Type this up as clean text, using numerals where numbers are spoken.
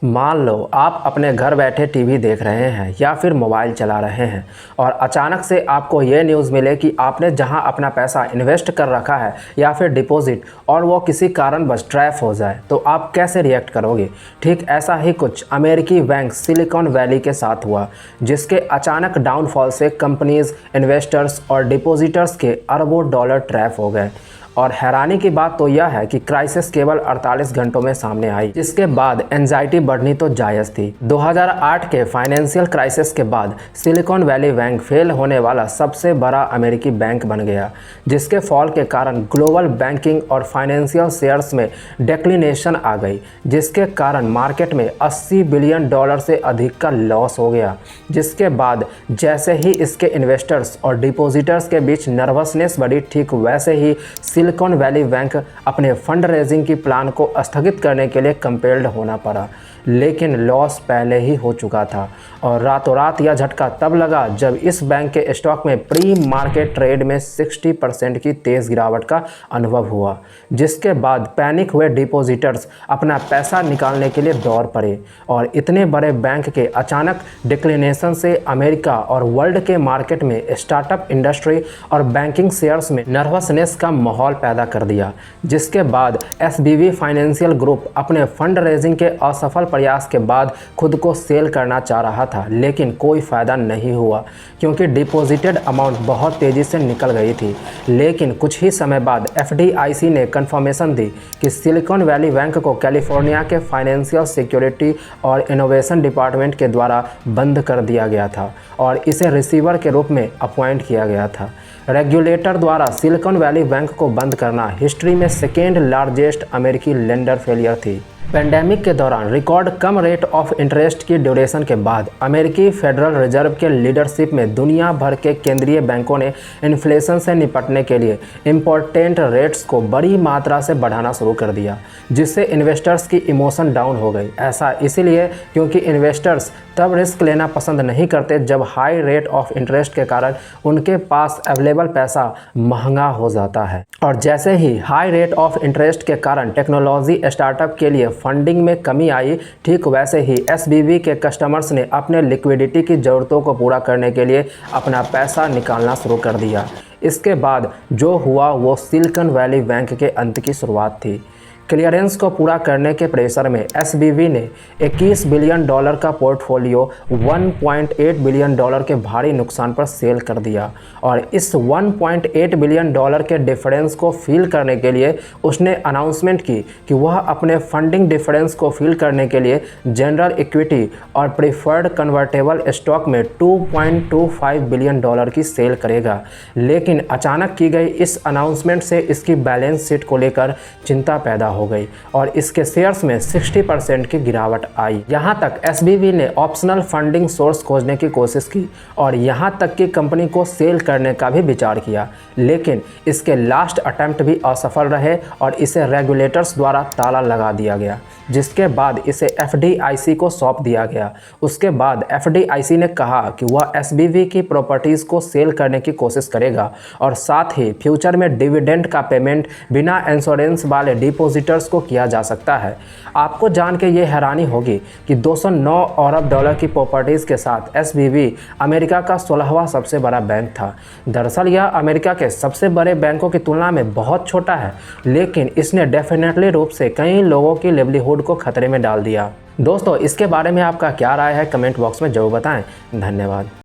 मान लो आप अपने घर बैठे टीवी देख रहे हैं या फिर मोबाइल चला रहे हैं और अचानक से आपको ये न्यूज़ मिले कि आपने जहां अपना पैसा इन्वेस्ट कर रखा है या फिर डिपॉजिट और वो किसी कारणवश ट्रैप हो जाए तो आप कैसे रिएक्ट करोगे। ठीक ऐसा ही कुछ अमेरिकी बैंक सिलिकॉन वैली के साथ हुआ, जिसके अचानक डाउनफॉल से कंपनीज, इन्वेस्टर्स और डिपॉजिटर्स के अरबों डॉलर ट्रैप हो गए। और हैरानी की बात तो यह है कि क्राइसिस केवल 48 घंटों में सामने आई, जिसके बाद एंजाइटी बढ़नी तो जायज़ थी। 2008 के फाइनेंशियल क्राइसिस के बाद सिलिकॉन वैली बैंक फेल होने वाला सबसे बड़ा अमेरिकी बैंक बन गया, जिसके फॉल के कारण ग्लोबल बैंकिंग और फाइनेंशियल शेयर्स में डिक्लिनेशन आ गई, जिसके कारण मार्केट में 80 बिलियन डॉलर से अधिक का लॉस हो गया। जिसके बाद जैसे ही इसके इन्वेस्टर्स और डिपॉजिटर्स के बीच नर्वसनेस बढ़ी, ठीक वैसे ही सिलिकॉन वैली बैंक अपने फंड रेजिंग की प्लान को स्थगित करने के लिए कंपेल्ड होना पड़ा। लेकिन लॉस पहले ही हो चुका था और रातों रात यह झटका तब लगा जब इस बैंक के स्टॉक में प्री मार्केट ट्रेड में 60% की तेज़ गिरावट का अनुभव हुआ, जिसके बाद पैनिक हुए डिपॉजिटर्स अपना पैसा निकालने के लिए दौड़ पड़े। और इतने बड़े बैंक के अचानक डिक्लिनेशन से अमेरिका और वर्ल्ड के मार्केट में स्टार्टअप इंडस्ट्री और बैंकिंग शेयर्स में नर्वसनेस का माहौल पैदा कर दिया। जिसके बाद एसबीवी फाइनेंशियल ग्रुप अपने फंड रेजिंग के असफल प्रयास के बाद खुद को सेल करना चाह रहा था, लेकिन कोई फ़ायदा नहीं हुआ क्योंकि डिपॉजिटेड अमाउंट बहुत तेज़ी से निकल गई थी। लेकिन कुछ ही समय बाद एफडीआईसी ने कंफर्मेशन दी कि सिलिकॉन वैली बैंक को कैलिफोर्निया के फाइनेंशियल सिक्योरिटी और इनोवेशन डिपार्टमेंट के द्वारा बंद कर दिया गया था और इसे रिसीवर के रूप में अपॉइंट किया गया था। रेगुलेटर द्वारा सिलिकॉन वैली बैंक को बंद करना हिस्ट्री में सेकेंड लार्जेस्ट अमेरिकी लेंडर फेलियर थी। पेंडेमिक के दौरान record come rate of interest की ड्यूरेशन के बाद अमेरिकी फेडरल रिजर्व के लीडरशिप में दुनिया भर के केंद्रीय बैंकों ने इन्फ्लेशन से निपटने के लिए इम्पोर्टेंट रेट्स को बड़ी मात्रा से बढ़ाना शुरू कर दिया, जिससे इन्वेस्टर्स की इमोशन डाउन हो गई। ऐसा इसलिए क्योंकि इन्वेस्टर्स तब रिस्क लेना पसंद नहीं करते जब हाई रेट ऑफ इंटरेस्ट के कारण उनके पास अवेलेबल पैसा महंगा हो जाता है। और जैसे ही हाई रेट ऑफ इंटरेस्ट के कारण टेक्नोलॉजी स्टार्टअप के लिए फंडिंग में कमी आई, ठीक वैसे ही एसबीवी के कस्टमर्स ने अपने लिक्विडिटी की ज़रूरतों को पूरा करने के लिए अपना पैसा निकालना शुरू कर दिया। इसके बाद जो हुआ वो सिलिकॉन वैली बैंक के अंत की शुरुआत थी। क्लियरेंस को पूरा करने के प्रेशर में एसबीवी ने 21 बिलियन डॉलर का पोर्टफोलियो 1.8 बिलियन डॉलर के भारी नुकसान पर सेल कर दिया और इस 1.8 बिलियन डॉलर के डिफरेंस को फिल करने के लिए उसने अनाउंसमेंट की कि वह अपने फंडिंग डिफरेंस को फिल करने के लिए जनरल इक्विटी और प्रीफर्ड कन्वर्टेबल स्टॉक में 2.25 बिलियन डॉलर की सेल करेगा। लेकिन अचानक की गई इस अनाउंसमेंट से इसकी बैलेंस शीट को लेकर चिंता पैदा हो गई और इसके शेयर्स में 60% की गिरावट आई। यहां तक एसबीवी ने ऑप्शनल फंडिंग सोर्स खोजने की कोशिश की और यहां तक कि कंपनी को सेल करने का भी विचार किया, लेकिन इसके लास्ट अटेम्प्ट भी असफल रहे और इसे रेगुलेटर्स द्वारा ताला लगा दिया गया, जिसके बाद इसे एफडीआईसी को सौंप दिया गया। उसके बाद एफडीआईसी ने कहा कि वह एसबीवी की प्रॉपर्टीज़ को सेल करने की कोशिश करेगा और साथ ही फ्यूचर में डिविडेंड का पेमेंट बिना इंश्योरेंस वाले डिपॉजिटर्स को किया जा सकता है। आपको जान के ये हैरानी होगी कि 209 अरब डॉलर की प्रॉपर्टीज़ के साथ एसबीवी अमेरिका का 16वां सबसे बड़ा बैंक था। दरअसल यह अमेरिका के सबसे बड़े बैंकों की तुलना में बहुत छोटा है, लेकिन इसने डेफिनेटली रूप से कई लोगों की लिवलीहुड को खतरे में डाल दिया। दोस्तों, इसके बारे में आपका क्या राय है कमेंट बॉक्स में जरूर बताएं। धन्यवाद।